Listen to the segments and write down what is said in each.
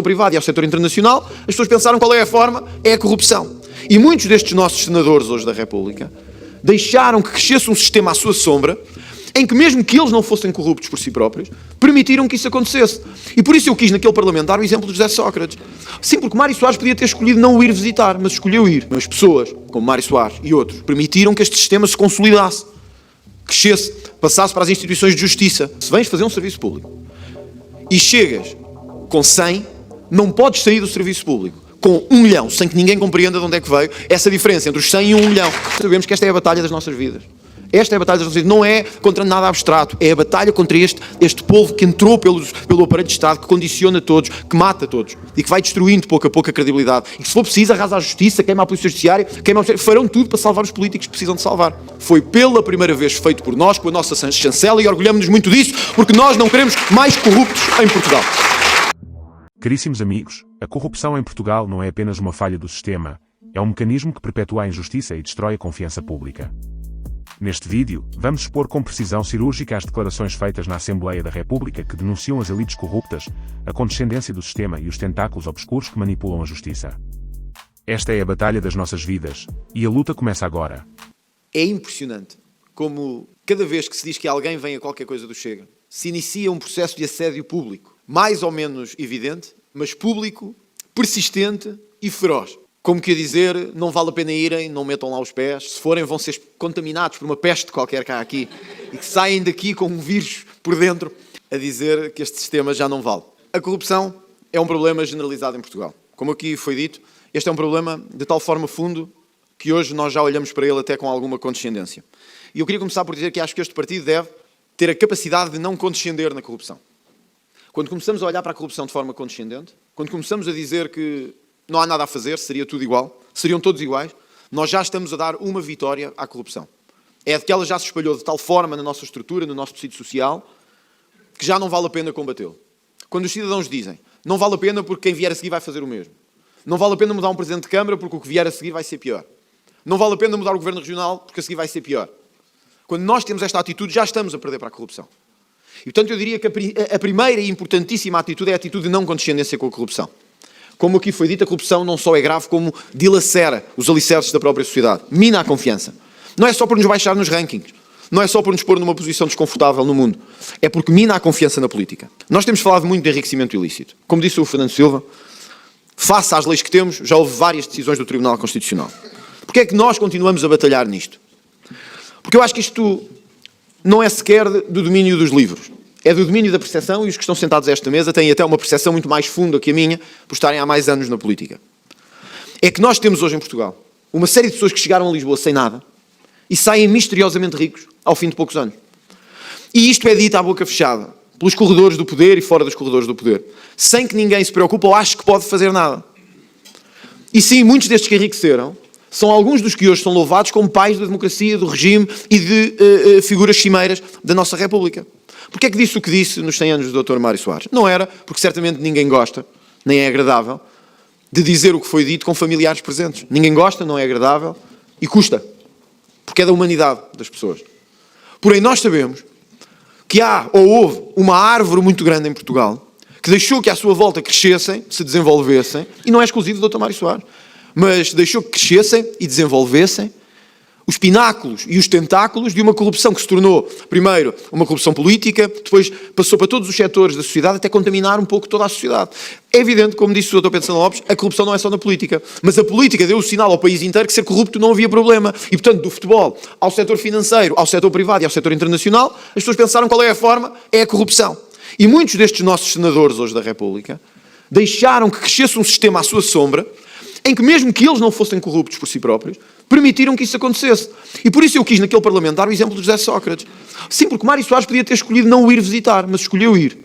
privado e ao setor internacional, as pessoas pensaram qual é a forma, é a corrupção. E muitos destes nossos senadores hoje da República deixaram que crescesse um sistema à sua sombra, em que mesmo que eles não fossem corruptos por si próprios, permitiram que isso acontecesse. E por isso eu quis naquele parlamentar o exemplo de José Sócrates. Sim, porque Mário Soares podia ter escolhido não o ir visitar, mas escolheu ir. Mas pessoas, como Mário Soares e outros, permitiram que este sistema se consolidasse, crescesse, passasse para as instituições de justiça. Se vens fazer um serviço público e chegas com 100, não podes sair do serviço público com 1 milhão, sem que ninguém compreenda de onde é que veio essa diferença entre os 100 e 1 milhão. Sabemos que esta é a batalha das nossas vidas. Esta é a batalha das nossas vidas. Não é contra nada abstrato. É a batalha contra este povo que entrou pelo aparelho de Estado, que condiciona todos, que mata todos e que vai destruindo pouco a pouco a credibilidade. E que, se for preciso, arrasa a justiça, queima a polícia judiciária, farão tudo para salvar os políticos que precisam de salvar. Foi pela primeira vez feito por nós, com a nossa chancela, e orgulhamos-nos muito disso, porque nós não queremos mais corruptos em Portugal. Caríssimos amigos, a corrupção em Portugal não é apenas uma falha do sistema, é um mecanismo que perpetua a injustiça e destrói a confiança pública. Neste vídeo, vamos expor com precisão cirúrgica as declarações feitas na Assembleia da República que denunciam as elites corruptas, a condescendência do sistema e os tentáculos obscuros que manipulam a justiça. Esta é a batalha das nossas vidas, e a luta começa agora. É impressionante como, cada vez que se diz que alguém vem a qualquer coisa do Chega, se inicia um processo de assédio público, mais ou menos evidente, mas público, persistente e feroz. Como que a dizer, não vale a pena irem, não metam lá os pés, se forem vão ser contaminados por uma peste qualquer cá aqui, e que saem daqui com um vírus por dentro, a dizer que este sistema já não vale. A corrupção é um problema generalizado em Portugal. Como aqui foi dito, este é um problema de tal forma fundo que hoje nós já olhamos para ele até com alguma condescendência. E eu queria começar por dizer que acho que este partido deve ter a capacidade de não condescender na corrupção. Quando começamos a olhar para a corrupção de forma condescendente, quando começamos a dizer que não há nada a fazer, seria tudo igual, seriam todos iguais, nós já estamos a dar uma vitória à corrupção. É de que ela já se espalhou de tal forma na nossa estrutura, no nosso tecido social, que já não vale a pena combatê-lo. Quando os cidadãos dizem, não vale a pena porque quem vier a seguir vai fazer o mesmo. Não vale a pena mudar um presidente de Câmara porque o que vier a seguir vai ser pior. Não vale a pena mudar o governo regional porque a seguir vai ser pior. Quando nós temos esta atitude, já estamos a perder para a corrupção. E, portanto, eu diria que a primeira e importantíssima atitude é a atitude de não condescendência com a corrupção. Como aqui foi dito, a corrupção não só é grave, como dilacera os alicerces da própria sociedade. Mina a confiança. Não é só por nos baixar nos rankings. Não é só por nos pôr numa posição desconfortável no mundo. É porque mina a confiança na política. Nós temos falado muito de enriquecimento ilícito. Como disse o Fernando Silva, face às leis que temos, já houve várias decisões do Tribunal Constitucional. Porquê é que nós continuamos a batalhar nisto? Porque eu acho que isto não é sequer do domínio dos livros. É do domínio da percepção, e os que estão sentados a esta mesa têm até uma percepção muito mais funda que a minha, por estarem há mais anos na política. É que nós temos hoje em Portugal uma série de pessoas que chegaram a Lisboa sem nada e saem misteriosamente ricos ao fim de poucos anos. E isto é dito à boca fechada, pelos corredores do poder e fora dos corredores do poder, sem que ninguém se preocupe ou ache que pode fazer nada. E sim, muitos destes que enriqueceram são alguns dos que hoje são louvados como pais da democracia, do regime e de figuras cimeiras da nossa República. Porquê é que disse o que disse nos 100 anos do Dr. Mário Soares? Não era, porque certamente ninguém gosta, nem é agradável, de dizer o que foi dito com familiares presentes. Ninguém gosta, não é agradável e custa, porque é da humanidade das pessoas. Porém, nós sabemos que há ou houve uma árvore muito grande em Portugal que deixou que à sua volta crescessem, se desenvolvessem, e não é exclusivo do Dr. Mário Soares, mas deixou que crescessem e desenvolvessem os pináculos e os tentáculos de uma corrupção que se tornou, primeiro, uma corrupção política, depois passou para todos os setores da sociedade até contaminar um pouco toda a sociedade. É evidente, como disse o Dr. Pedro Santana Lopes, a corrupção não é só na política, mas a política deu o sinal ao país inteiro que ser corrupto não havia problema. E, portanto, do futebol ao setor financeiro, ao setor privado e ao setor internacional, as pessoas pensaram qual é a forma, é a corrupção. E muitos destes nossos senadores hoje da República deixaram que crescesse um sistema à sua sombra, em que mesmo que eles não fossem corruptos por si próprios, permitiram que isso acontecesse. E por isso eu quis naquele parlamentar o exemplo de José Sócrates. Sim, porque Mário Soares podia ter escolhido não o ir visitar, mas escolheu ir.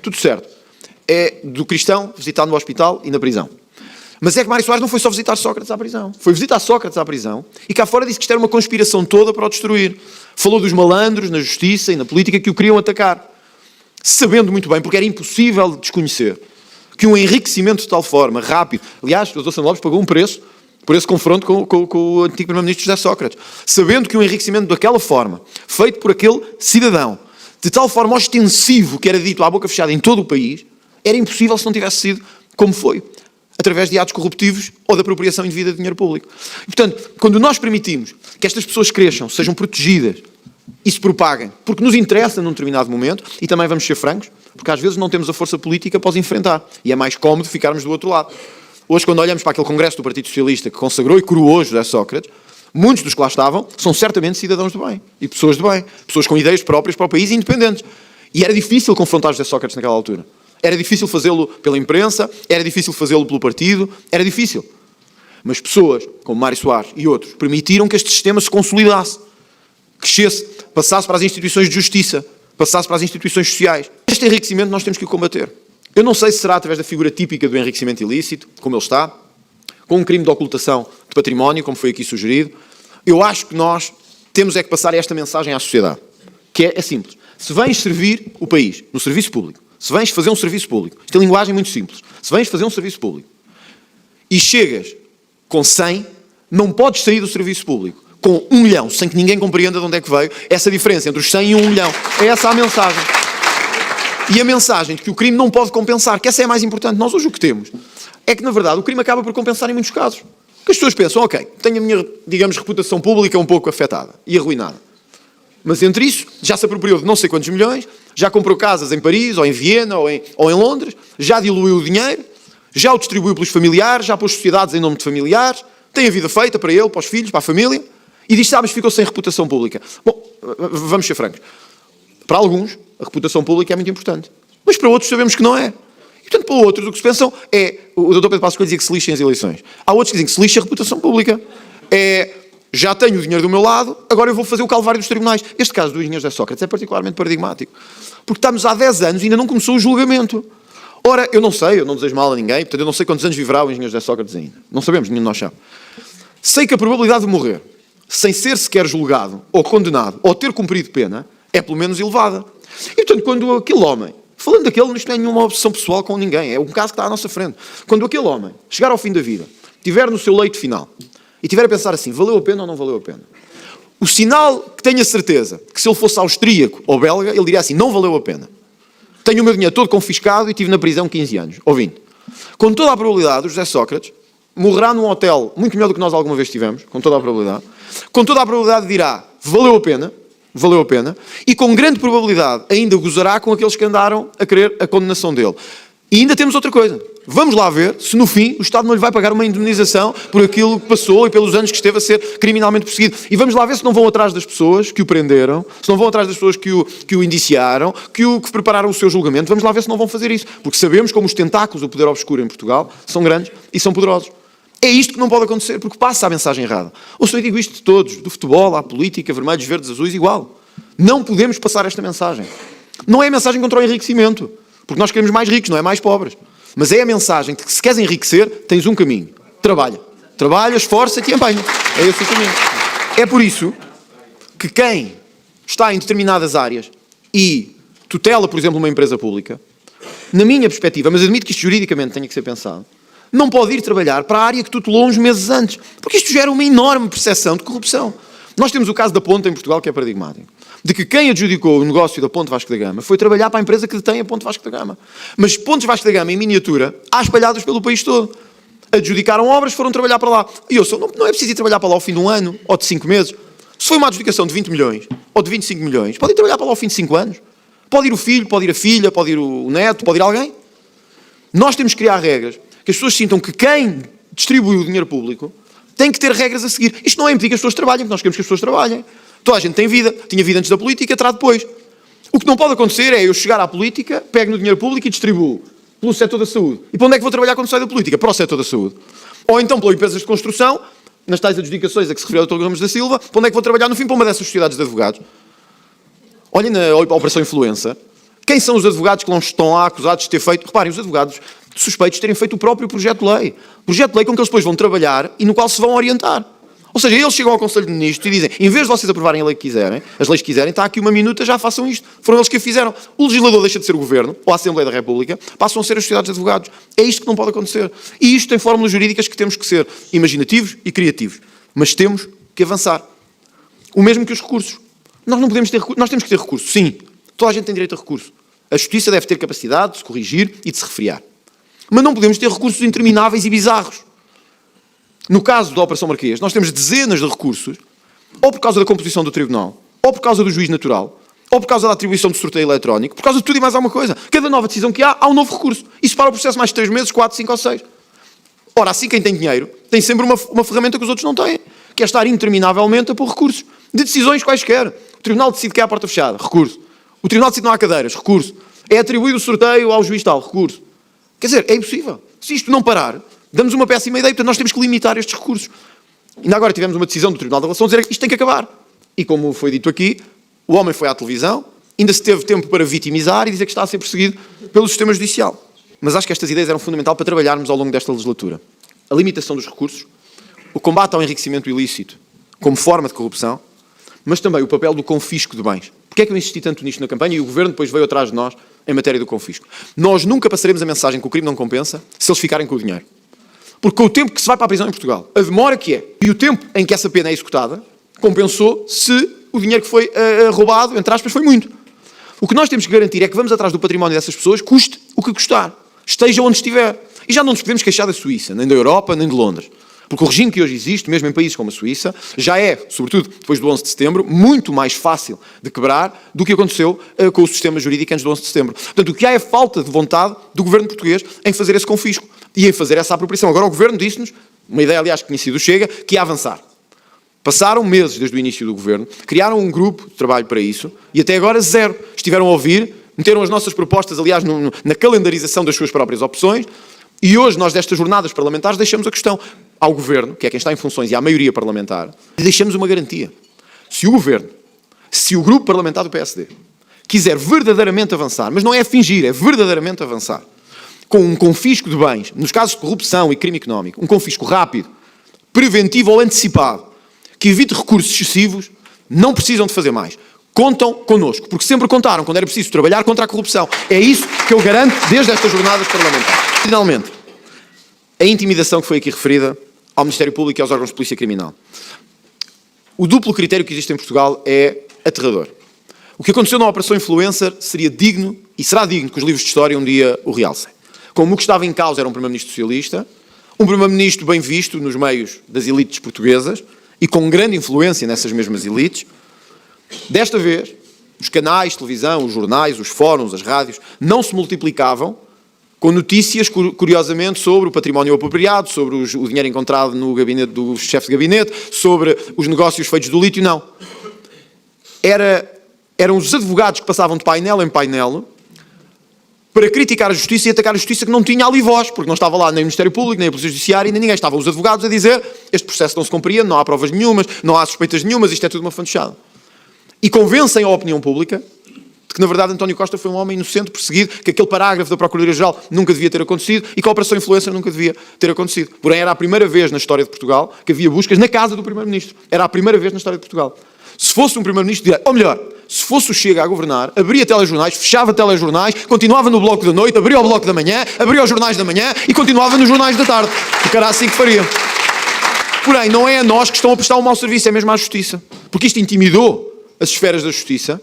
Tudo certo. É do cristão visitar no hospital e na prisão. Mas é que Mário Soares não foi só visitar Sócrates à prisão. Foi visitar Sócrates à prisão e cá fora disse que isto era uma conspiração toda para o destruir. Falou dos malandros na justiça e na política que o queriam atacar. Sabendo muito bem, porque era impossível desconhecer, que um enriquecimento de tal forma, rápido... Aliás, o Dr. Santana Lopes pagou um preço por esse confronto com o antigo Primeiro-Ministro José Sócrates. Sabendo que um enriquecimento daquela forma, feito por aquele cidadão, de tal forma ostensivo que era dito à boca fechada em todo o país, era impossível se não tivesse sido como foi, através de atos corruptivos ou de apropriação indevida de dinheiro público. E, portanto, quando nós permitimos que estas pessoas cresçam, sejam protegidas e se propaguem, porque nos interessa num determinado momento, e também vamos ser francos, porque às vezes não temos a força política para os enfrentar, e é mais cómodo ficarmos do outro lado. Hoje, quando olhamos para aquele congresso do Partido Socialista que consagrou e coroou José Sócrates, muitos dos que lá estavam são certamente cidadãos de bem, e pessoas de bem, pessoas com ideias próprias para o país e independentes. E era difícil confrontar José Sócrates naquela altura. Era difícil fazê-lo pela imprensa, era difícil fazê-lo pelo partido, era difícil. Mas pessoas, como Mário Soares e outros, permitiram que este sistema se consolidasse, crescesse, passasse para as instituições de justiça, passasse para as instituições sociais. Este enriquecimento nós temos que o combater. Eu não sei se será através da figura típica do enriquecimento ilícito, como ele está, com um crime de ocultação de património, como foi aqui sugerido. Eu acho que nós temos é que passar esta mensagem à sociedade, que é simples. Se vens servir o país no serviço público, se vens fazer um serviço público, isto é linguagem muito simples, se vens fazer um serviço público e chegas com 100, não podes sair do serviço público com 1 milhão, sem que ninguém compreenda de onde é que veio essa diferença entre os 100 e 1 milhão. É essa a mensagem. E a mensagem de que o crime não pode compensar, que essa é a mais importante. Nós hoje o que temos é que, na verdade, o crime acaba por compensar em muitos casos. Porque as pessoas pensam, ok, tenho a minha, digamos, reputação pública um pouco afetada e arruinada. Mas entre isso, já se apropriou de não sei quantos milhões, já comprou casas em Paris, ou em Viena, ou em Londres, já diluiu o dinheiro, já o distribuiu pelos familiares, já pôs sociedades em nome de familiares, tem a vida feita para ele, para os filhos, para a família, e diz, sabes, ficou sem reputação pública. Bom, vamos ser francos. Para alguns, a reputação pública é muito importante. Mas para outros sabemos que não é. E, portanto, para outros, o que se pensam é... O Dr. Pedro Passos Coelho dizia que se lixem as eleições. Há outros que dizem que se lixa a reputação pública. Já tenho o dinheiro do meu lado, agora eu vou fazer o calvário dos tribunais. Este caso do engenheiro José Sócrates é particularmente paradigmático. Porque estamos há 10 anos e ainda não começou o julgamento. Ora, eu não sei, eu não desejo mal a ninguém, portanto eu não sei quantos anos viverá o engenheiro José Sócrates ainda. Não sabemos, nenhum de nós sabe. Sei que a probabilidade de morrer, sem ser sequer julgado, ou condenado, ou ter cumprido pena, é pelo menos elevada. E, portanto, quando aquele homem, falando daquele, isto não é nenhuma obsessão pessoal com ninguém, é um caso que está à nossa frente. Quando aquele homem chegar ao fim da vida, estiver no seu leito final, e estiver a pensar assim, valeu a pena ou não valeu a pena? O sinal que tenho a certeza, que se ele fosse austríaco ou belga, ele diria assim, não valeu a pena. Tenho o meu dinheiro todo confiscado e estive na prisão 15 anos, ou 20. Com toda a probabilidade, o José Sócrates morrerá num hotel muito melhor do que nós alguma vez tivemos, com toda a probabilidade. Com toda a probabilidade dirá, valeu a pena, e com grande probabilidade ainda gozará com aqueles que andaram a querer a condenação dele. E ainda temos outra coisa. Vamos lá ver se no fim o Estado não lhe vai pagar uma indemnização por aquilo que passou e pelos anos que esteve a ser criminalmente perseguido. E vamos lá ver se não vão atrás das pessoas que o prenderam, se não vão atrás das pessoas que o indiciaram, que prepararam o seu julgamento. Vamos lá ver se não vão fazer isso. Porque sabemos como os tentáculos do poder obscuro em Portugal são grandes e são poderosos. É isto que não pode acontecer, porque passa a mensagem errada. Ou seja, eu digo isto de todos, do futebol à política, vermelhos, verdes, azuis, igual. Não podemos passar esta mensagem. Não é a mensagem contra o enriquecimento, porque nós queremos mais ricos, não é mais pobres. Mas é a mensagem de que se queres enriquecer, tens um caminho. Trabalha. Trabalha, esforça-te e empenha. É esse o caminho. É por isso que quem está em determinadas áreas e tutela, por exemplo, uma empresa pública, na minha perspectiva, mas admito que isto juridicamente tenha que ser pensado, não pode ir trabalhar para a área que tutelou uns meses antes, porque isto gera uma enorme percepção de corrupção. Nós temos o caso da Ponte em Portugal, que é paradigmático, de que quem adjudicou o negócio da Ponte Vasco da Gama foi trabalhar para a empresa que detém a Ponte Vasco da Gama. Mas Pontes Vasco da Gama, em miniatura, há espalhados pelo país todo. Adjudicaram obras, foram trabalhar para lá. E não é preciso ir trabalhar para lá ao fim de um ano, ou de 5 meses. Se foi uma adjudicação de 20 milhões, ou de 25 milhões, pode ir trabalhar para lá ao fim de 5 anos. Pode ir o filho, pode ir a filha, pode ir o neto, pode ir alguém. Nós temos que criar regras que as pessoas sintam que quem distribui o dinheiro público tem que ter regras a seguir. Isto não é impedir que as pessoas trabalhem, porque nós queremos que as pessoas trabalhem. Toda a gente tem vida, tinha vida antes da política, terá depois. O que não pode acontecer é eu chegar à política, pego no dinheiro público e distribuo pelo setor da saúde. E para onde é que vou trabalhar quando saio da política? Para o setor da saúde. Ou então pelas empresas de construção, nas tais adjudicações a que se referiu o Dr. Gomes da Silva, para onde é que vou trabalhar no fim? Para uma dessas sociedades de advogados. Olhem na Operação Influença. Quem são os advogados que não estão lá acusados de ter feito? Reparem, os advogados suspeitos de terem feito o próprio projeto de lei. Projeto de lei com que eles depois vão trabalhar e no qual se vão orientar. Ou seja, eles chegam ao Conselho de Ministros e dizem, em vez de vocês aprovarem a lei que quiserem, as leis que quiserem, está aqui uma minuta, já façam isto. Foram eles que a fizeram. O legislador deixa de ser o Governo, ou a Assembleia da República, passam a ser as sociedades de advogados. É isto que não pode acontecer. E isto tem fórmulas jurídicas que temos que ser imaginativos e criativos. Mas temos que avançar. O mesmo que os recursos. Nós não podemos ter recursos. Nós temos que ter recursos, sim. Toda a gente tem direito a recurso. A justiça deve ter capacidade de se corrigir e de se refriar. Mas não podemos ter recursos intermináveis e bizarros. No caso da Operação Marquês, nós temos dezenas de recursos, ou por causa da composição do tribunal, ou por causa do juiz natural, ou por causa da atribuição do sorteio eletrónico, por causa de tudo e mais alguma coisa. Cada nova decisão que há um novo recurso. Isso para o processo mais de 3 meses, 4, 5 ou 6. Ora, assim quem tem dinheiro tem sempre uma ferramenta que os outros não têm, que é estar interminavelmente a pôr recursos de decisões quaisquer. O tribunal decide que há a porta fechada, recurso. O tribunal decide que não há cadeiras, recurso. É atribuído o sorteio ao juiz tal, recurso. Quer dizer, é impossível. Se isto não parar, damos uma péssima ideia, portanto nós temos que limitar estes recursos. Ainda agora tivemos uma decisão do Tribunal da Relação a dizer que isto tem que acabar. E como foi dito aqui, o homem foi à televisão, ainda se teve tempo para vitimizar e dizer que está a ser perseguido pelo sistema judicial. Mas acho que estas ideias eram fundamentais para trabalharmos ao longo desta legislatura. A limitação dos recursos, o combate ao enriquecimento ilícito como forma de corrupção, mas também o papel do confisco de bens. Porquê é que eu insisti tanto nisto na campanha e o Governo depois veio atrás de nós em matéria do confisco? Nós nunca passaremos a mensagem que o crime não compensa se eles ficarem com o dinheiro. Porque com o tempo que se vai para a prisão em Portugal, a demora que é, e o tempo em que essa pena é executada, compensou se o dinheiro que foi roubado, entre aspas, foi muito. O que nós temos que garantir é que vamos atrás do património dessas pessoas, custe o que custar, esteja onde estiver. E já não nos podemos queixar da Suíça, nem da Europa, nem de Londres. Porque o regime que hoje existe, mesmo em países como a Suíça, já é, sobretudo depois do 11 de setembro, muito mais fácil de quebrar do que aconteceu com o sistema jurídico antes do 11 de setembro. Portanto, o que há é falta de vontade do governo português em fazer esse confisco e em fazer essa apropriação. Agora o governo disse-nos, uma ideia aliás que tinha sido Chega, que ia avançar. Passaram meses desde o início do governo, criaram um grupo de trabalho para isso e até agora zero. Estiveram a ouvir, meteram as nossas propostas, aliás, na calendarização das suas próprias opções. E hoje, nós destas jornadas parlamentares, deixamos a questão ao Governo, que é quem está em funções, e à maioria parlamentar, e deixamos uma garantia. Se o Governo, se o grupo parlamentar do PSD, quiser verdadeiramente avançar, mas não é fingir, é verdadeiramente avançar, com um confisco de bens, nos casos de corrupção e crime económico, um confisco rápido, preventivo ou antecipado, que evite recursos excessivos, não precisam de fazer mais. Contam connosco, porque sempre contaram quando era preciso trabalhar contra a corrupção. É isso que eu garanto desde estas jornadas parlamentares. Finalmente, a intimidação que foi aqui referida ao Ministério Público e aos órgãos de polícia criminal. O duplo critério que existe em Portugal é aterrador. O que aconteceu na Operação Influencer seria digno, e será digno que os livros de história um dia o realcem. Como o que estava em causa era um primeiro-ministro socialista, um primeiro-ministro bem visto nos meios das elites portuguesas e com grande influência nessas mesmas elites. Desta vez, os canais de televisão, os jornais, os fóruns, as rádios, não se multiplicavam com notícias, curiosamente, sobre o património apropriado, sobre o dinheiro encontrado no gabinete do chefe de gabinete, sobre os negócios feitos do lítio, não. Eram os advogados que passavam de painel em painel para criticar a justiça e atacar a justiça que não tinha ali voz, porque não estava lá nem o Ministério Público, nem a Polícia Judiciária, nem ninguém. Estavam os advogados a dizer este processo não se compreende, não há provas nenhumas, não há suspeitas nenhumas, isto é tudo uma fantochada. E convencem a opinião pública de que, na verdade, António Costa foi um homem inocente, perseguido, que aquele parágrafo da Procuradoria-Geral nunca devia ter acontecido e que a Operação Influencer nunca devia ter acontecido. Porém, era a primeira vez na história de Portugal que havia buscas na casa do Primeiro-Ministro. Era a primeira vez na história de Portugal. Se fosse um Primeiro-Ministro direto, ou melhor, se fosse o Chega a governar, abria telejornais, fechava telejornais, continuava no Bloco da Noite, abria o Bloco da Manhã, abria os jornais da manhã e continuava nos jornais da tarde. Porque era assim que faria. Porém, não é a nós que estão a prestar um mau serviço, é mesmo à Justiça. Porque isto intimidou as esferas da Justiça,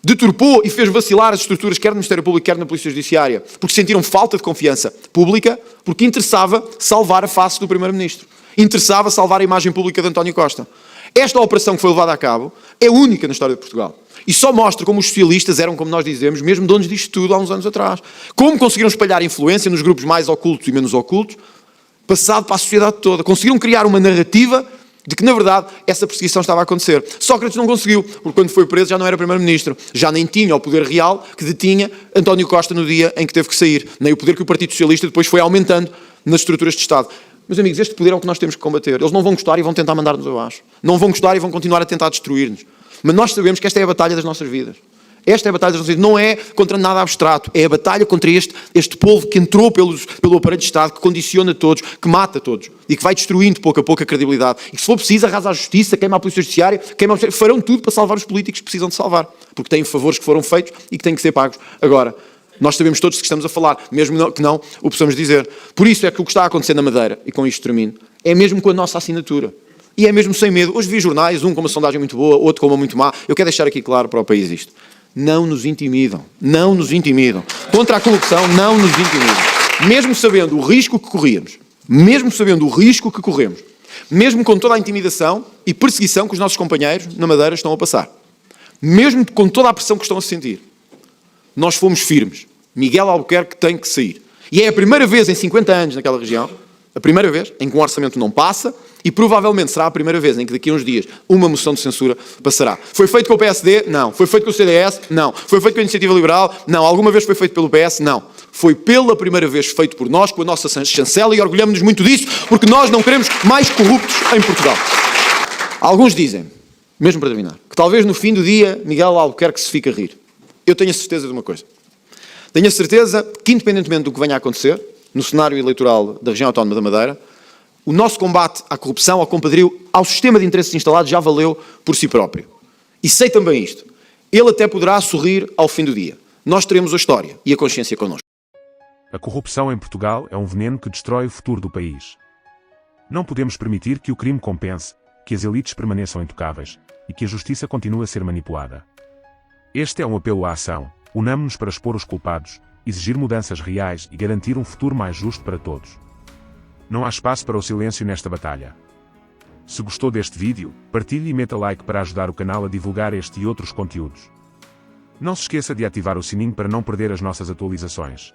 deturpou e fez vacilar as estruturas, quer no Ministério Público, quer na Polícia Judiciária, porque sentiram falta de confiança pública, porque interessava salvar a face do Primeiro-Ministro. Interessava salvar a imagem pública de António Costa. Esta operação que foi levada a cabo é única na história de Portugal. E só mostra como os socialistas eram, como nós dizemos, mesmo donos disto tudo há uns anos atrás. Como conseguiram espalhar influência nos grupos mais ocultos e menos ocultos, passado para a sociedade toda. Conseguiram criar uma narrativa de que, na verdade, essa perseguição estava a acontecer. Sócrates não conseguiu, porque quando foi preso já não era primeiro-ministro, já nem tinha o poder real que detinha António Costa no dia em que teve que sair, nem o poder que o Partido Socialista depois foi aumentando nas estruturas de Estado. Meus amigos, este poder é o que nós temos que combater. Eles não vão gostar e vão tentar mandar-nos abaixo. Não vão gostar e vão continuar a tentar destruir-nos. Mas nós sabemos que esta é a batalha das nossas vidas. Esta é a batalha das nossas vidas. Não é contra nada abstrato. É a batalha contra este povo que entrou pelo aparelho de Estado, que condiciona todos, que mata todos e que vai destruindo pouco a pouco a credibilidade. E que, se for preciso, arrasa a justiça, queima a Polícia Judiciária, farão tudo para salvar os políticos que precisam de salvar. Porque têm favores que foram feitos e que têm que ser pagos agora. Nós sabemos todos de que estamos a falar, mesmo que não o possamos dizer. Por isso é que o que está a acontecer na Madeira, e com isto termino, é mesmo com a nossa assinatura. E é mesmo sem medo. Hoje vi jornais, um com uma sondagem muito boa, outro com uma muito má. Eu quero deixar aqui claro para o país isto. Não nos intimidam. Não nos intimidam. Contra a corrupção, não nos intimidam. mesmo sabendo o risco que corríamos, mesmo sabendo o risco que corremos, mesmo com toda a intimidação e perseguição que os nossos companheiros na Madeira estão a passar, mesmo com toda a pressão que estão a sentir, nós fomos firmes. Miguel Albuquerque tem que sair. E é a primeira vez em 50 anos naquela região, a primeira vez em que um orçamento não passa, e provavelmente será a primeira vez em que daqui a uns dias uma moção de censura passará. Foi feito com o PSD? Não. Foi feito com o CDS? Não. Foi feito com a Iniciativa Liberal? Não. Alguma vez foi feito pelo PS? Não. Foi pela primeira vez feito por nós, com a nossa chancela, e orgulhamos-nos muito disso, porque nós não queremos mais corruptos em Portugal. Alguns dizem, mesmo para terminar, que talvez no fim do dia Miguel Albuquerque se fique a rir. Eu tenho a certeza de uma coisa. Tenho a certeza que, independentemente do que venha a acontecer, no cenário eleitoral da região autónoma da Madeira, o nosso combate à corrupção, ao compadrio, ao sistema de interesses instalados já valeu por si próprio. E sei também isto. Ele até poderá sorrir ao fim do dia. Nós teremos a história e a consciência connosco. A corrupção em Portugal é um veneno que destrói o futuro do país. Não podemos permitir que o crime compense, que as elites permaneçam intocáveis e que a justiça continue a ser manipulada. Este é um apelo à ação. Unamo-nos para expor os culpados, exigir mudanças reais e garantir um futuro mais justo para todos. Não há espaço para o silêncio nesta batalha. Se gostou deste vídeo, partilhe e meta like para ajudar o canal a divulgar este e outros conteúdos. Não se esqueça de ativar o sininho para não perder as nossas atualizações.